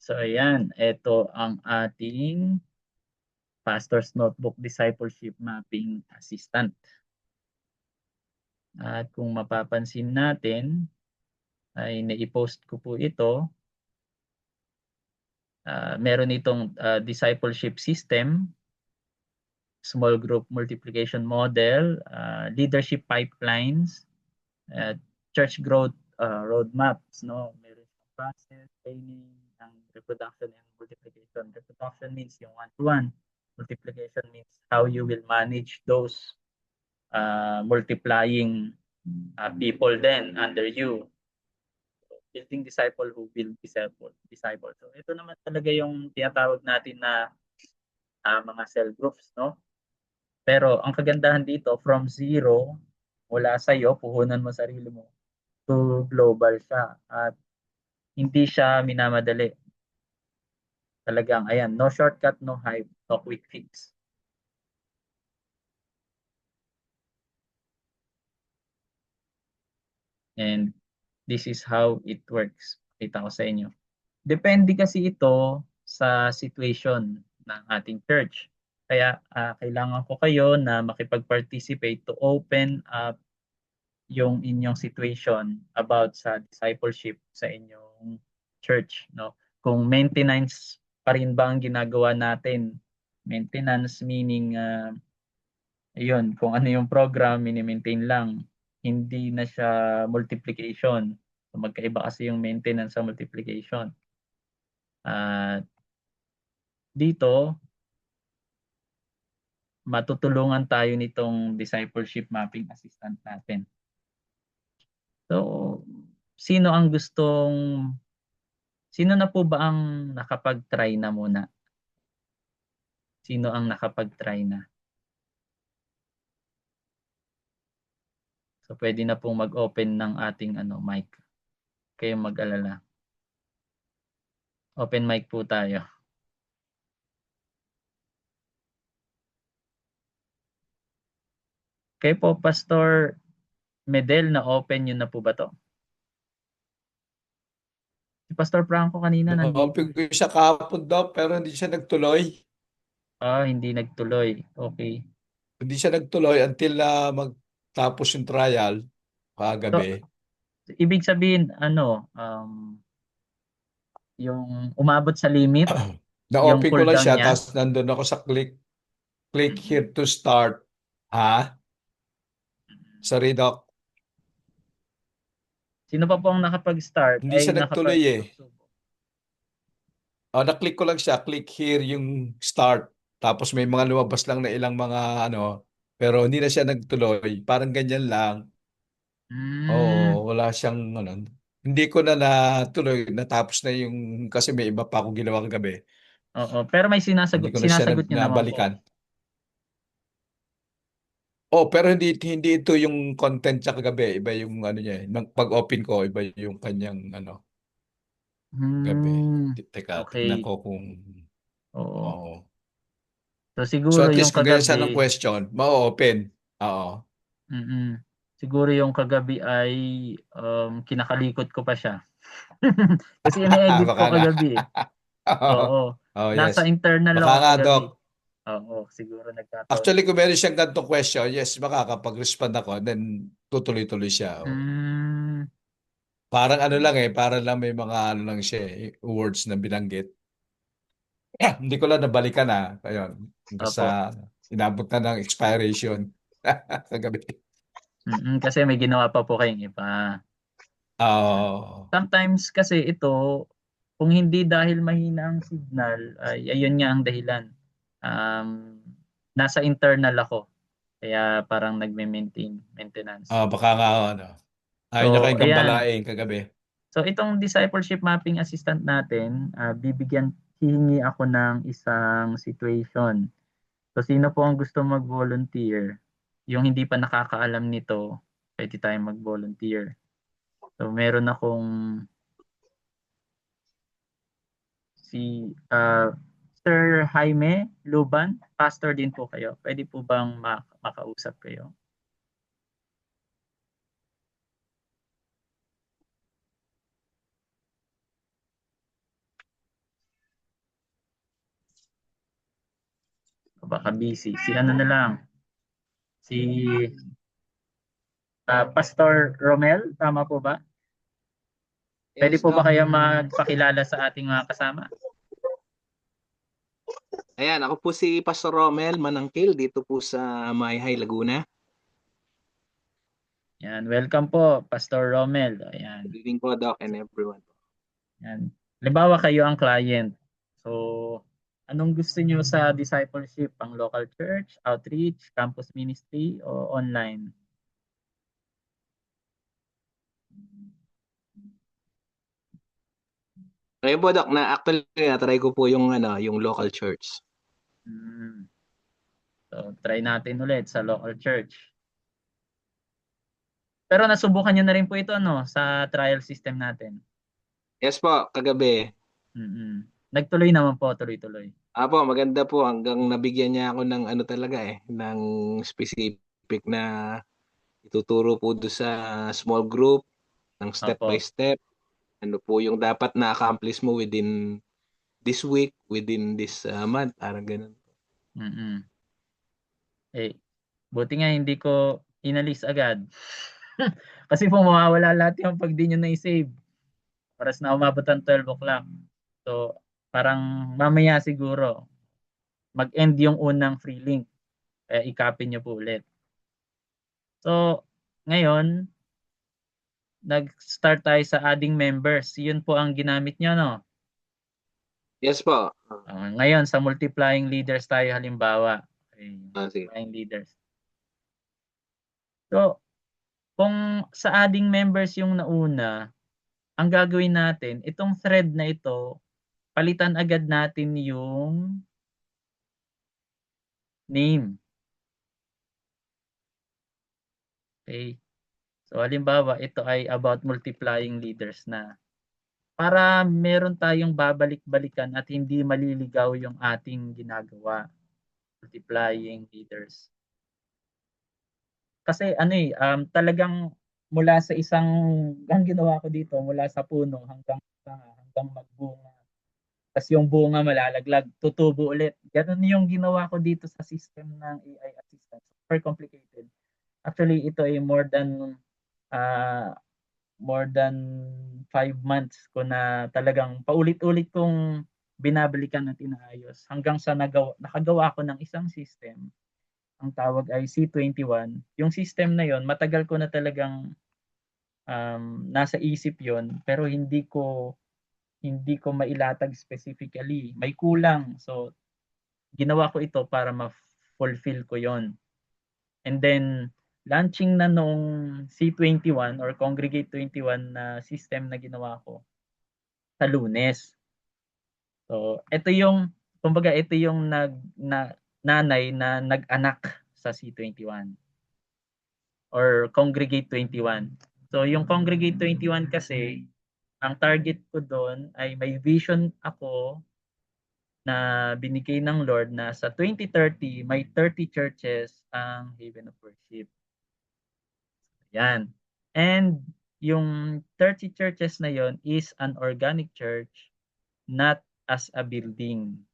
So ayan, ito ang ating Pastor's Notebook Discipleship Mapping Assistant. At kung mapapansin natin, ay nai-post ko po ito. Meron itong discipleship system, small group multiplication model, leadership pipelines, church growth roadmaps, no? Meron siyang process, training, ang reproduction and multiplication. Reproduction means yung one-to-one. Multiplication means how you will manage those multiplying people then under you. Building disciple who build disciple. So ito naman talaga yung tinatawag natin na mga cell groups, no? Pero ang kagandahan dito, from zero, mula sa iyo, puhunan mo sarili mo, to global siya. At hindi siya minamadali. Talagang, ayan, no shortcut, no hype, no quick fix. And this is how it works. Kita ko sa inyo. Depende kasi ito sa situation ng ating church. Kaya kailangan ko kayo na makipag-participate to open up yung inyong situation about sa discipleship sa inyong church, no? Kung maintenance pa rin ba ang ginagawa natin? Maintenance meaning yun, kung ano yung program, mini-maintain lang. Hindi na siya multiplication. So, magkaiba kasi yung maintenance sa multiplication. At dito, matutulungan tayo nitong discipleship mapping assistant natin. So, sino ang gustong, sino na po ba ang nakapag-try na muna? Sino ang nakapag-try na? So, pwede na pong mag-open ng ating mic. Kayong mag-alala. Open mic po tayo. Kayo po, Pastor Medel, na open yun na po ba to? Si Pastor Franco kanina nandito. Na-open ko siya kahapon daw, pero hindi siya nagtuloy. Hindi nagtuloy. Okay. Hindi siya nagtuloy until na magtapos yung trial So, kagabi. ibig sabihin, yung umabot sa limit, yung Na-open ko lang cooldown siya, niya. tapos nandun ako sa click Mm-mm. here to start. Ha? Sorry, Doc. Sino pa po ang nakapag-start Hindi ay siya nagtuloy eh. nakapag-subok? Na-click ko lang siya, click here yung start. Tapos may mga lumabas lang na ilang mga pero hindi na siya nagtuloy. Parang ganyan lang. Hmm. Oo, wala siyang Hindi ko na natuloy, natapos na yung kasi may iba pa akong ginawa kagabi. Oo, pero may Hindi sinasagot ko na siya sinasagot niyo naman po. nabalikan. Oh, pero hindi ito yung content sa kagabi, iba yung niya eh. Nang pag-open ko, iba yung kanyang gabi. Hmm. Teka, tignan Okay. ko kung Oo. oo. So So siguro at yung least kung ganyan sana ng kagabi, question, ma-open. Oo. siguro yung kagabi ay kinakalikot ko pa siya. Kasi ini-edit Baka ko nga. kagabi eh. Oo. Oh, Nasa yes. internal Baka ako nga, Doc. kagabi. Oo, siguro nagkataon Actually, yun. kung meron siyang ganitong question, yes, makakapag-respond ako, then tutuloy-tuloy siya. Oh. Hmm. Parang lang eh, parang lang may mga lang siya eh, words na binanggit. Hindi ko lang nabalikan Ayun, hanggang Opo. sa inabot na ng expiration kagabi. Kasi may ginawa pa po kayong iba. Oh, Sometimes kasi ito, kung hindi dahil mahina ang signal, ay ayun nga ang dahilan. Um, Nasa internal ako. Kaya parang maintenance. baka nga ayaw niya So, kayong ayan. gambalain kagabi. So, itong discipleship mapping assistant natin, hihingi ako ng isang situation. So, sino po ang gusto mag-volunteer? Yung hindi pa nakakaalam nito, pwede tayong mag-volunteer. So, meron akong si Sir Jaime Luban, pastor din po kayo. Pwede po bang makausap kayo? baka busy. Si ano na lang, si Pastor Romel, tama po ba? Pwede Yes, po ba Doc. kayo magpakilala sa ating mga kasama? Ayan, ako po si Pastor Romel Manangkil dito po sa Mayhay, Laguna. Yan, welcome po, Pastor Romel. Ayan. Good evening po, Doc, and everyone. Yan. Halimbawa kayo ang client. So, anong gusto niyo sa discipleship? Ang local church, outreach, campus ministry, o online? Ngayon po, Doc, na actually na-try ko po yung yung local church. Hmm. So, try natin ulit sa local church. Pero nasubukan niyo na rin po ito sa trial system natin. Yes po, kagabi. Mm-mm. Nagtuloy naman po, tuloy-tuloy. Apo, maganda po hanggang nabigyan niya ako ng talaga ng specific na ituturo po do sa small group ng step by Opo. step. Ano po yung dapat na-accomplish mo within this week, within this month, parang ganun. Mm-mm. Eh, buti nga hindi ko inalis agad. Kasi po mawawala lahat yung pag di nyo na-save. Oras na umabot ang 12 o'clock. So, parang mamaya siguro, mag-end yung unang free link. Kaya i-copy nyo po ulit. So, ngayon, nag-start tayo sa adding members. Yun po ang ginamit nyo, no? Yes po. Ngayon, sa multiplying leaders tayo halimbawa. Okay, Sige. multiplying leaders. So, kung sa adding members yung nauna, ang gagawin natin, itong thread na ito, palitan agad natin yung name. Okay. So, halimbawa, ito ay about multiplying leaders na. Para meron tayong babalik-balikan at hindi maliligaw yung ating ginagawa. Multiplying leaders. Kasi talagang mula sa ang ginawa ko dito, mula sa puno hanggang magbunga. Tapos yung bunga malalaglag, tutubo ulit. Ganun yung ginawa ko dito sa system ng AI assistant. Super complicated. Actually, ito ay uh, more than 5 months ko na talagang paulit-ulit kong binabalikan at inaayos hanggang sa nakagawa ko ng isang system. Ang tawag ay C21. Yung system na yon, matagal ko na talagang nasa isip yon, pero hindi ko mailatag specifically. May kulang. So, ginawa ko ito para ma-fulfill ko yon. And then, launching na nung C21 or Congregate 21 na system na ginawa ko sa Lunes. So, ito yung nanay na nag-anak sa C21 or Congregate 21. So, yung Congregate 21 kasi, ang target ko doon ay may vision ako na binigay ng Lord na sa 2030 may 30 churches ang Haven of Worship. Yan. And yung 30 churches na yon is an organic church, not as a building.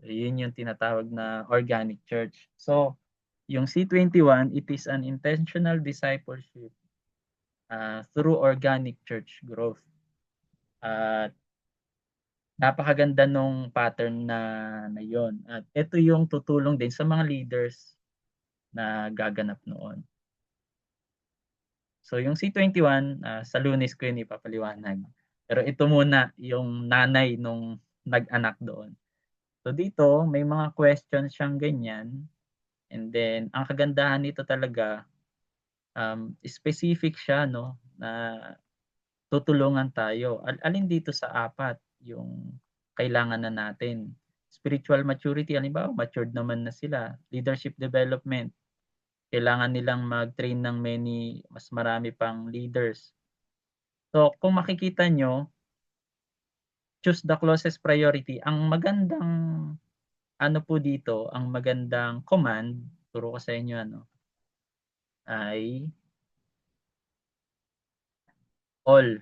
So, yun yung tinatawag na organic church. So, yung C21, it is an intentional discipleship through organic church growth. At napakaganda nung pattern na yon. At ito yung tutulong din sa mga leaders na gaganap noon. So yung C21, sa Lunes ko yun ipapaliwanag. Pero ito muna yung nanay nung nag-anak doon. So dito, may mga questions siyang ganyan. And then, ang kagandahan nito talaga, specific siya, no, na tutulungan tayo. Alin dito sa apat yung kailangan na natin? Spiritual maturity, halimbawa, matured naman na sila. Leadership development, kailangan nilang mag-train ng mas marami pang leaders. So, kung makikita nyo, choose the closest priority. Ang magandang ang magandang command, turo ko sa inyo ay all.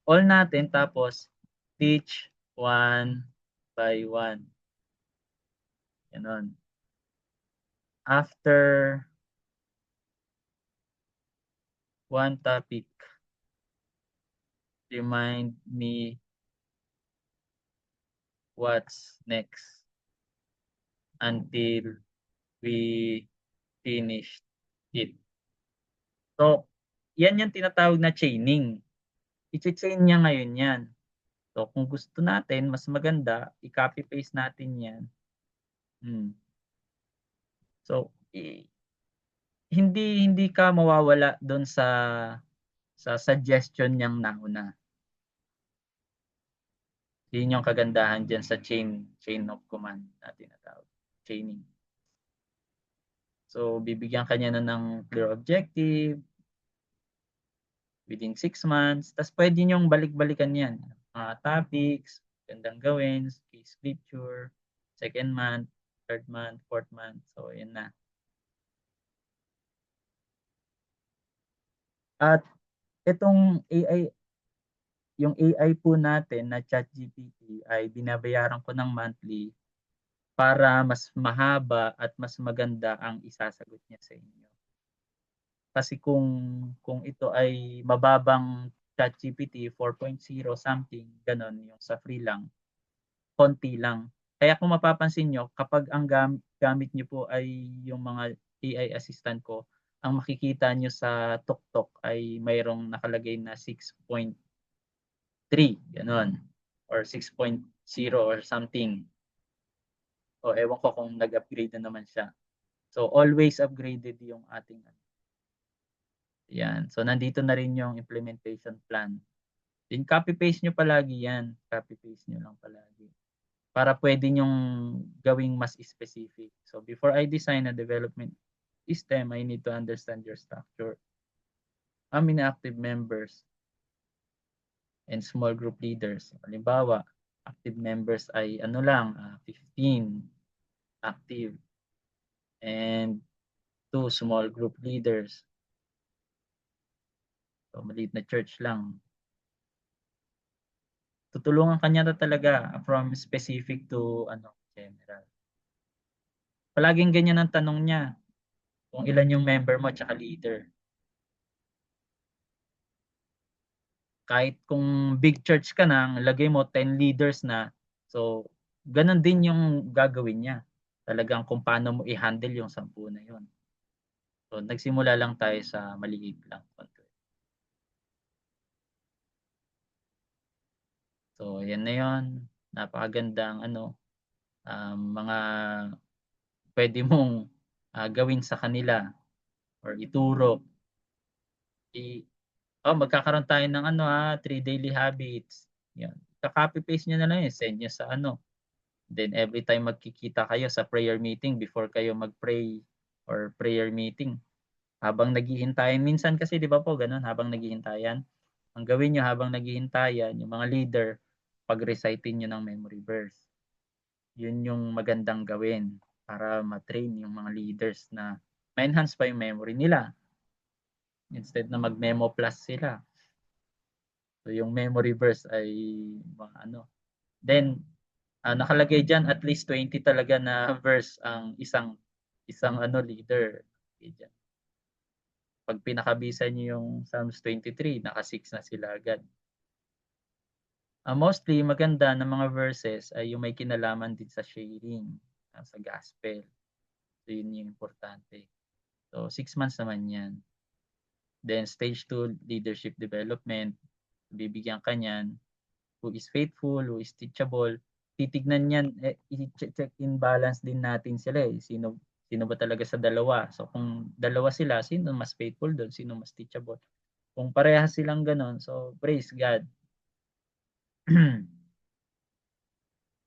All natin, tapos teach one by 1. Ganon. After one topic, remind me what's next until we finish it. So, yan yung tinatawag na chaining. I-chain niya ngayon yan. So, kung gusto natin, mas maganda, i-copy paste natin yan. So, hindi ka mawawala doon sa suggestion niyang nauna. Yun yung kagandahan dyan sa chain of command na tinatawag. Chaining. So, bibigyan ka niya na ng clear objective within 6 months. Tapos pwede niyong balik-balikan yan. Mga topics, gandang gawin, case scripture, second month, third month, fourth month. So, yun na. At itong AI, yung AI po natin na ChatGPT ay binabayaran ko ng monthly para mas mahaba at mas maganda ang isasagot niya sa inyo. Kasi kung ito ay mababang ChatGPT 4.0 something, ganon, yung sa free lang, konti lang. Kaya kung mapapansin nyo, kapag ang gamit nyo po ay yung mga AI assistant ko, ang makikita nyo sa TukTok ay mayroong nakalagay na 6.3, ganon, or 6.0 or something. O ewan ko kung nag-upgrade na naman siya. So always upgraded yung ating yan. So nandito na rin yung implementation plan. Then copy paste nyo palagi yan. Copy paste nyo lang palagi. Para pwede nyong gawing mas specific. So before I design a development system, I need to understand your structure. How many active members and small group leaders? Halimbawa, active members ay 15 active and 2 small group leaders. So maliit na church lang. Tutulungan kanya talaga from specific to general. Palaging ganyan ang tanong niya. Kung ilan yung member mo at leader. Kahit kung big church ka na, lagay mo 10 leaders na. So, ganun din yung gagawin niya. Talagang kung paano mo i-handle yung 10 na yon. So, nagsimula lang tayo sa maliit lang. So, yan na yon. Napakagandang mga pwede mong gawin sa kanila or ituro. Magkakaroon tayo ng 3 daily habits. Yan. Ka-copy paste niyo na lang yun, send niyo sa Then every time magkikita kayo sa prayer meeting before kayo mag-pray or prayer meeting, habang naghihintayan, minsan kasi 'di ba po ganun, habang naghihintayan, ang gawin niyo habang naghihintayan, yung mga leader, pag-recite niyo ng memory verse. Yun yung magandang gawin para ma-train yung mga leaders na ma-enhance pa yung memory nila. Instead na mag-memo plus sila. So yung memory verse ay Then nakalagay diyan at least 20 talaga na verse ang isang leader. Diyan. Pag pinakabisan niyo yung Psalms 23, naka 6 na sila agad. Mostly maganda na mga verses ay yung may kinalaman din sa sharing, sa gospel. So yun yung importante. So 6 months naman yan. Then stage 2, leadership development. Bibigyan ka niyan. Who is faithful, who is teachable. Titignan niyan, i-check in balance din natin sila. Sino ba talaga sa dalawa? So kung dalawa sila, sino mas faithful doon? Sino mas teachable? Kung parehas silang ganon, so praise God.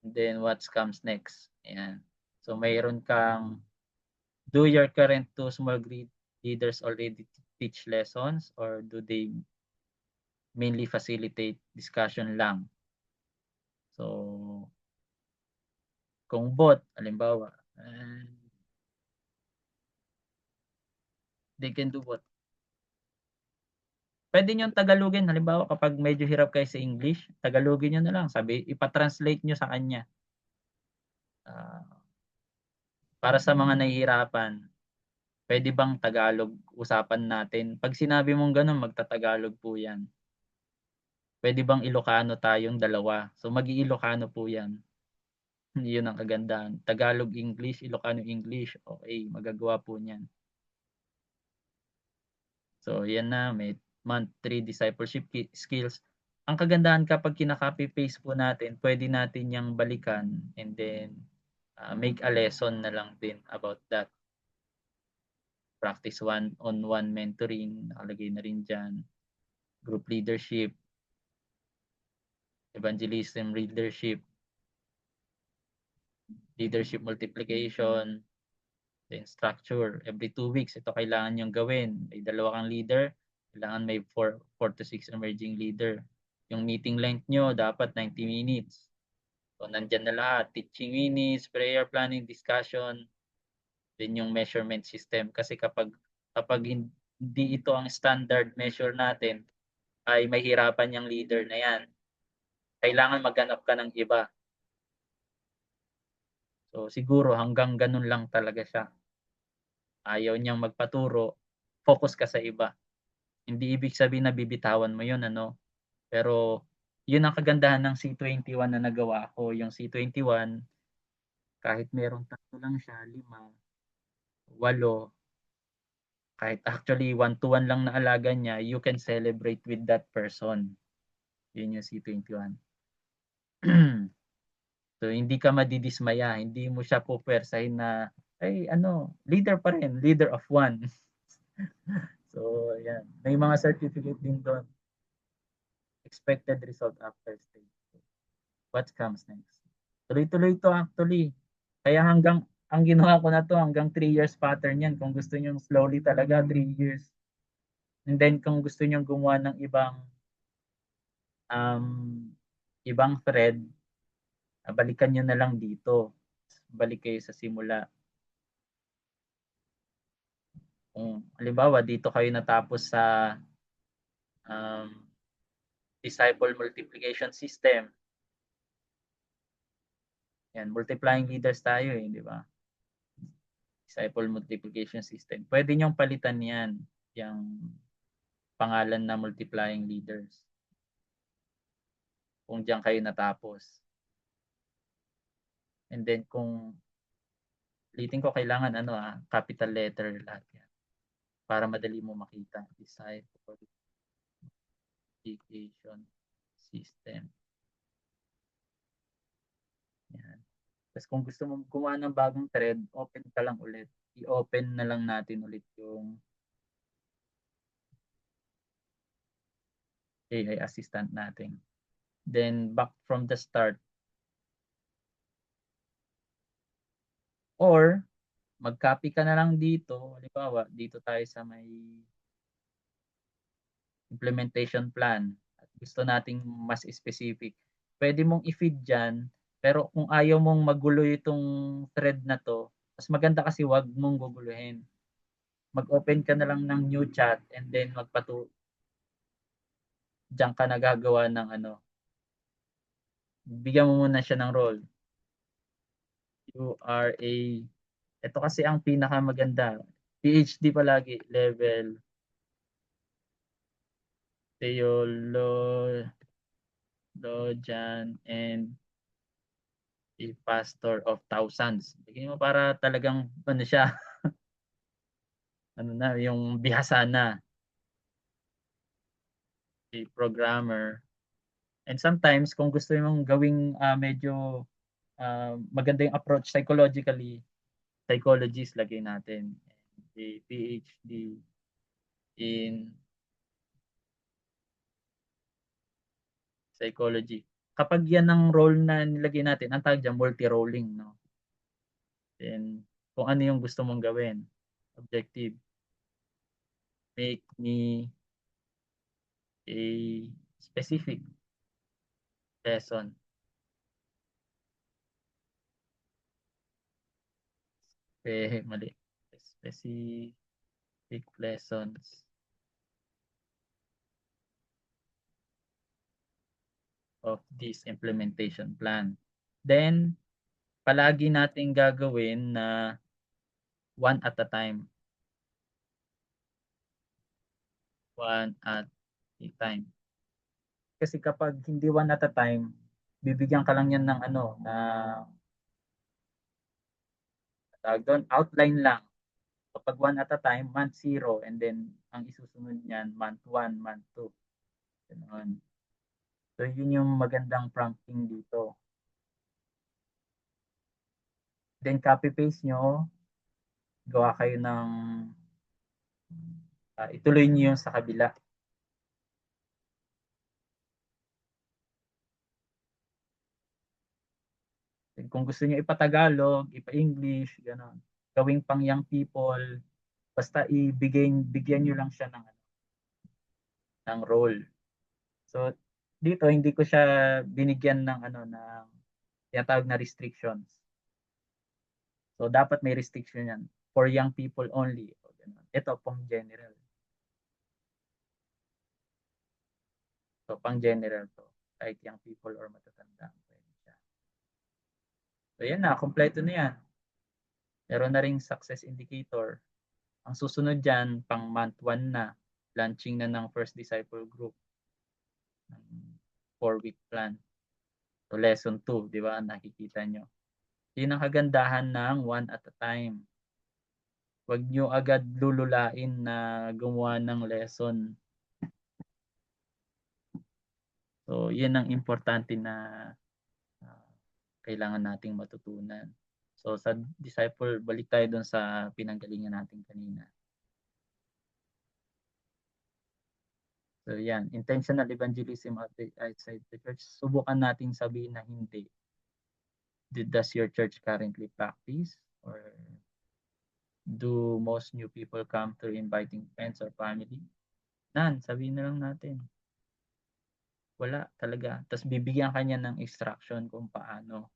Then what comes next? Ayan. So mayroon kang, do your current 2 small group leaders already teach lessons or do they mainly facilitate discussion lang? So kung both, halimbawa, they can do both. Pwede nyo Tagalogin. Halimbawa, kapag medyo hirap kayo sa English, Tagalogin nyo na lang. Ipa-translate nyo sa kanya. Ah, para sa mga nahihirapan, pwede bang Tagalog usapan natin? Pag sinabi mong gano'n, magta-Tagalog po 'yan. Pwede bang Ilocano tayong dalawa? So, mag-i-Ilocano po 'yan. 'Yun ang kagandahan. Tagalog English, Ilocano English, okey, magagawa po niyan. So, 'yan na, may month 3 discipleship skills. Ang kagandahan kapag kina-copy paste po natin, pwede natin 'yang balikan and then, make a lesson na lang din about that. Practice one-on-one mentoring, nakalagay na rin diyan. Group leadership, evangelism, leadership multiplication, then structure. Every 2 weeks, ito kailangan niyong gawin. May 2 kang leader, kailangan may 4 to 6 emerging leader. Yung meeting length niyo dapat 90 minutes. So, nandiyan na lahat. Teaching minutes, prayer planning, discussion, then yung measurement system. Kasi kapag hindi ito ang standard measure natin, ay mahirapan yung leader na yan. Kailangan maghanap ka ng iba. So, siguro hanggang ganun lang talaga siya. Ayaw niyang magpaturo, focus ka sa iba. Hindi ibig sabihin na bibitawan mo yun, ano? Pero, yun ang kagandahan ng C21 na nagawa ko. Yung C21, kahit merong 3 lang siya, 5, 8, kahit actually 1-to-1 lang na alaga niya, you can celebrate with that person. Yun yung C21. So, hindi ka madidismaya, hindi mo siya pupwersahin na, ay ano, leader pa rin, leader of one. So, yan. May mga certificate din doon. Expected result after stage. What comes next? Tuloy-tuloy to actually. Kaya ang ginawa ko na to hanggang 3 years pattern yan. Kung gusto niyo slowly talaga, 3 years. And then kung gusto niyo gumawa ng um, ibang thread, balikan niyo na lang dito. Balik kayo sa simula. Kung halimbawa dito kayo natapos sa um, disciple multiplication system. Yan, multiplying leaders tayo eh, di ba? Disciple multiplication system. Pwede niyong palitan yan, yung pangalan na multiplying leaders. Kung diyan kayo natapos. And then kung ulitin ko, kailangan capital letter lahat yan. Para madali mo makita. Disciple multiplication system. Yan. Tapos kung gusto mo gumawa ng bagong thread, open ka lang ulit. I-open na lang natin ulit yung AI assistant natin. Then back from the start. Or mag-copy ka na lang dito. Halimbawa, dito tayo sa may implementation plan. At gusto nating mas specific. Pwede mong i-feed dyan. Pero kung ayaw mong magulo itong thread na to, mas maganda kasi wag mong guguluhin. Mag-open ka na lang ng new chat and then diyan ka nagagawa ng bigyan mo muna siya ng role. You are ito kasi ang pinakamaganda. PhD palagi, level theologian and a pastor of thousands. Bigyan mo para talagang siya, yung bihasa na, a programmer. And sometimes, kung gusto mong gawing medyo maganda yung approach psychologically, psychologist lagay natin. A PhD in psychology. Kapag yan ang role na nilagay natin, ang tawag dyan, multi-rolling, no? Then, kung ano yung gusto mong gawin. Objective. Make me a specific lesson. Mali. Specific lessons of this implementation plan. Then, palagi nating gagawin na one at a time. One at a time. Kasi kapag hindi one at a time, bibigyan ka lang yan ng tawag doon, outline lang. Kapag one at a time, month 0, and then ang isusunod niyan, month 1, month 2. Ganoon. So, yun yung magandang prompting dito. Then, copy-paste nyo, gawa kayo ng, ituloy nyo yung sa kabila. Then, kung gusto nyo ipa-Tagalog, ipa-English, gano'n. Gawing pang young people, basta bigyan nyo lang siya ng role. So, dito, hindi ko siya binigyan ng ng tinatawag na restrictions. So, dapat may restriction yan. For young people only. O, ganun. Ito, pang general. So, pang general to. Kahit young people or matatanda. Pwede siya. So, yan na. Kompleto na yan. Meron na ring success indicator. Ang susunod dyan, pang month 1 na. Launching na ng first disciple group. 4-week plan. So, lesson 2, di ba? Nakikita nyo. Yun ang kagandahan ng one at a time. Huwag nyo agad lululain na gumawa ng lesson. So, yun ang importante na kailangan nating matutunan. So, sa disciple, balik tayo dun sa pinanggalingan natin kanina. So, yan. Intentional evangelism outside the church. Subukan nating sabihin na hindi. Does your church currently practice? Or do most new people come through inviting friends or family? None. Sabihin na lang natin. Wala talaga. Tapos bibigyan kanya ng instruction kung paano.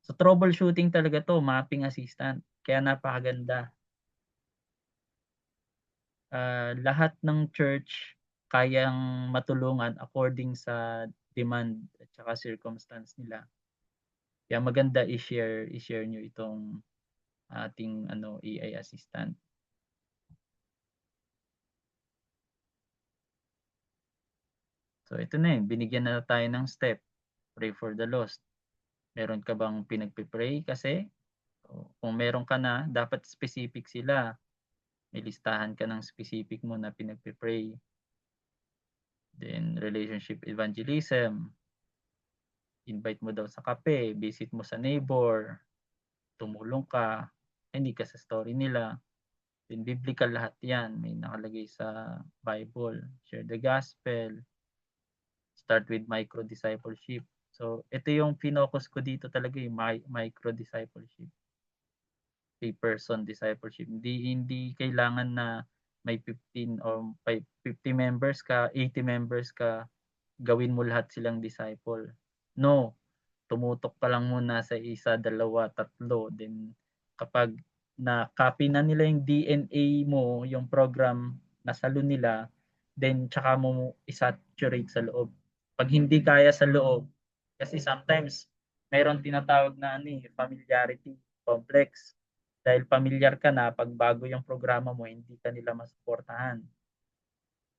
So, troubleshooting talaga to, mapping assistant. Kaya napakaganda. Lahat ng church kayang matulungan according sa demand at saka circumstance nila. Kaya maganda i-share nyo itong ating AI assistant. So ito na binigyan na tayo ng step. Pray for the lost. Meron ka bang pinagpipray kasi? So, kung meron ka na, dapat specific sila. May listahan ka ng specific mo na pinagpipray. Then relationship evangelism. Invite mo daw sa kape, visit mo sa neighbor, tumulong ka, hindi ka sa story nila. Then biblical lahat yan. May nakalagay sa Bible. Share the gospel. Start with micro-discipleship. So, ito yung finokus ko dito talaga yung micro-discipleship. Person discipleship. Hindi kailangan na may 15 or 50 members ka, 80 members ka, gawin mo lahat silang disciple. No. Tumutok ka lang muna sa isa, dalawa, tatlo. Then, kapag na-copy na nila yung DNA mo, yung program na salo nila, then tsaka mo i-saturate sa loob. Pag hindi kaya sa loob, kasi sometimes, mayroon tinatawag na familiarity complex. Dahil familiar ka na, pag bago yung programa mo, hindi ka nila masuportahan.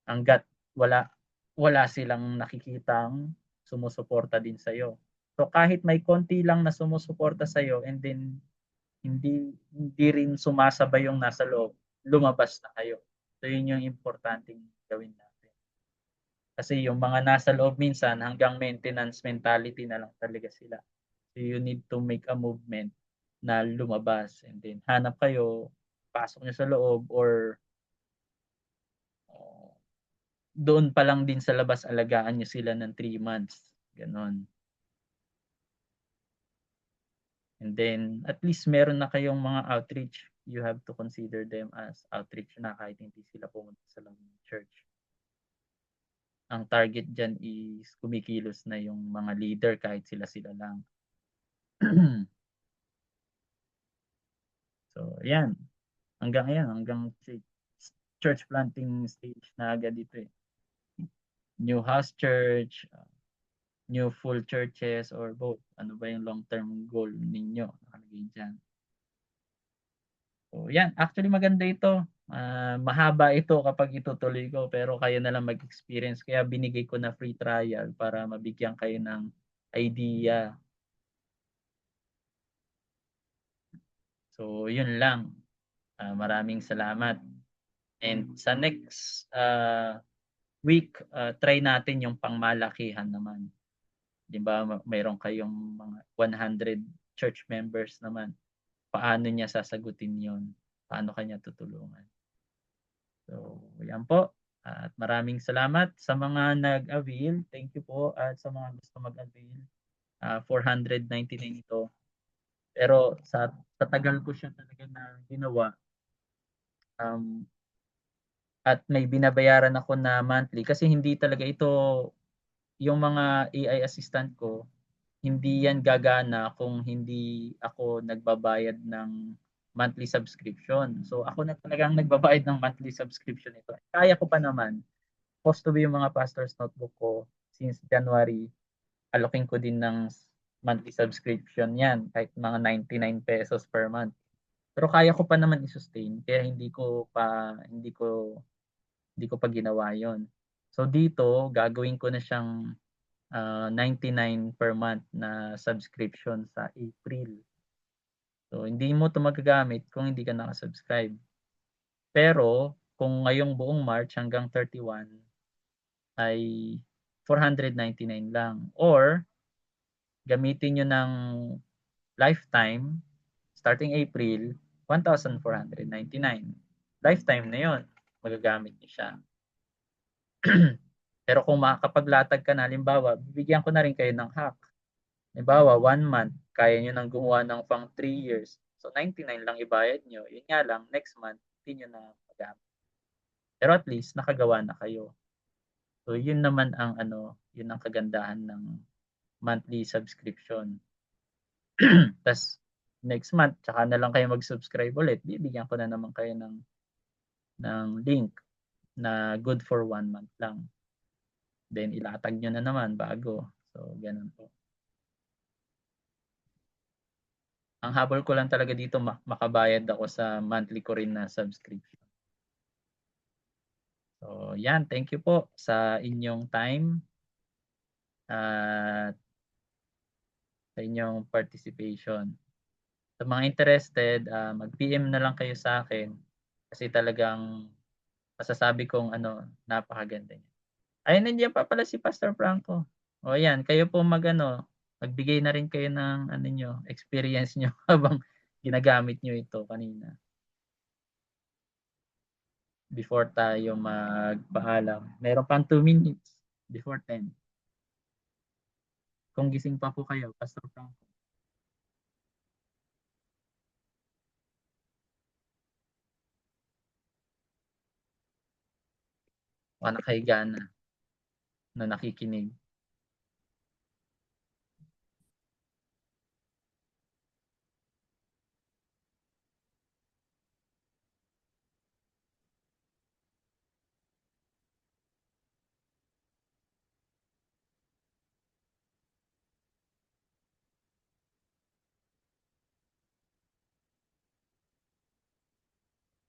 Hanggat wala silang nakikitang sumusuporta din sa'yo. So kahit may konti lang na sumusuporta sa iyo and then hindi rin sumasabay yung nasa loob, lumabas na kayo. So yun yung importanteng gawin natin. Kasi yung mga nasa loob minsan hanggang maintenance mentality na lang talaga sila. So you need to make a movement na lumabas and then hanap kayo, pasok nyo sa loob or doon pa lang din sa labas alagaan nyo sila ng 3 months. Ganon. And then, at least meron na kayong mga outreach. You have to consider them as outreach na kahit hindi sila pumunta sa church. Ang target dyan is kumikilos na yung mga leader kahit sila lang. So, yan. Hanggang church planting stage na agad dito . New house church, new full churches or both? Ano ba yung long-term goal ninyo? Nakalagay dyan. So, yan. Actually, maganda ito. Mahaba ito kapag itutuloy ko, pero kayo na lang mag-experience. Kaya binigay ko na free trial para mabigyan kayo ng idea. So, yun lang. Maraming salamat. And sa next week, try natin yung pangmalakihan naman. Di ba, mayroon kayong mga 100 church members naman. Paano niya sasagutin yon? Paano kanya tutulungan? So, yan po. At maraming salamat sa mga nag-avail. Thank you po. At sa mga gusto mag-avail. 499 ito. Pero sa tagal ko siya talaga na ginawa, at may binabayaran ako na monthly kasi hindi talaga ito, yung mga AI assistant ko, hindi yan gagana kung hindi ako nagbabayad ng monthly subscription. So ako na talagang nagbabayad ng monthly subscription ito. Kaya ko pa naman. Supposed to be yung mga pastor's notebook ko since January. Alokin ko din ng monthly subscription yan. Kahit mga 99 pesos per month. Pero kaya ko pa naman i-sustain. Kaya hindi ko pa ginawa yon. So dito, gagawin ko na siyang 99 per month na subscription sa April. So, hindi mo ito magagamit kung hindi ka nakasubscribe. Pero, kung ngayong buong March hanggang 31 ay 499 lang. Or, gamitin nyo ng lifetime, starting April, 1,499. Lifetime na yon, magagamit nyo siya. Pero kung makakapaglatag ka na, halimbawa, bibigyan ko na rin kayo ng hack. Halimbawa, 1 month, kaya nyo nang gumawa ng pang 3 years. So, 99 lang ibayad nyo. Yun nga lang, next month, hindi nyo na magamit. Pero at least, nakagawa na kayo. So, yun naman ang yun ang kagandahan ng monthly subscription. Tapos, next month, tsaka na lang kayo mag-subscribe ulit. Bibigyan ko na naman kayo ng link na good for 1 month lang. Then, ilatag nyo na naman bago. So, ganun po. Ang habol ko lang talaga dito, makabayad ako sa monthly ko rin na subscription. So, yan. Thank you po sa inyong time at sa inyong participation. Sa mga interested, mag-PM na lang kayo sa akin kasi talagang masasabi kong napakaganda niya. Ayun, nandiyan pa pala si Pastor Franco. O yan, kayo po magbigay na rin kayo ng experience nyo habang ginagamit nyo ito kanina. Before tayo magpaalam. Meron pang 2 minutes before 10. Kung gising pa po kayo, Pastor Franco. O nakahiga na nakikinig.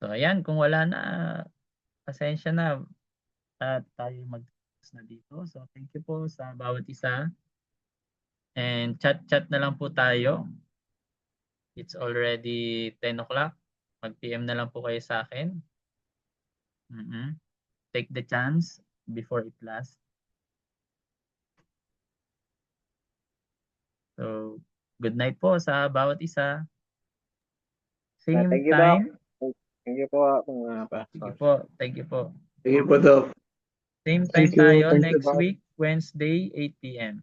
So ayan, kung wala na, pasensya na at tayo mag-focus na dito. So thank you po sa bawat isa. And chat-chat na lang po tayo. It's already 10 o'clock. Mag-PM na lang po kayo sa akin. Take the chance before it lasts. So, good night po sa bawat isa. Same Thank you, time. Doc. Thank you po, mga Sige pastor. po. Thank you po. Thank you po, Doc. Same time Thank you. tayo Thank you, next Doc. week, Wednesday, 8 p.m.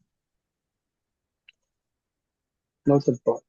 Noted po.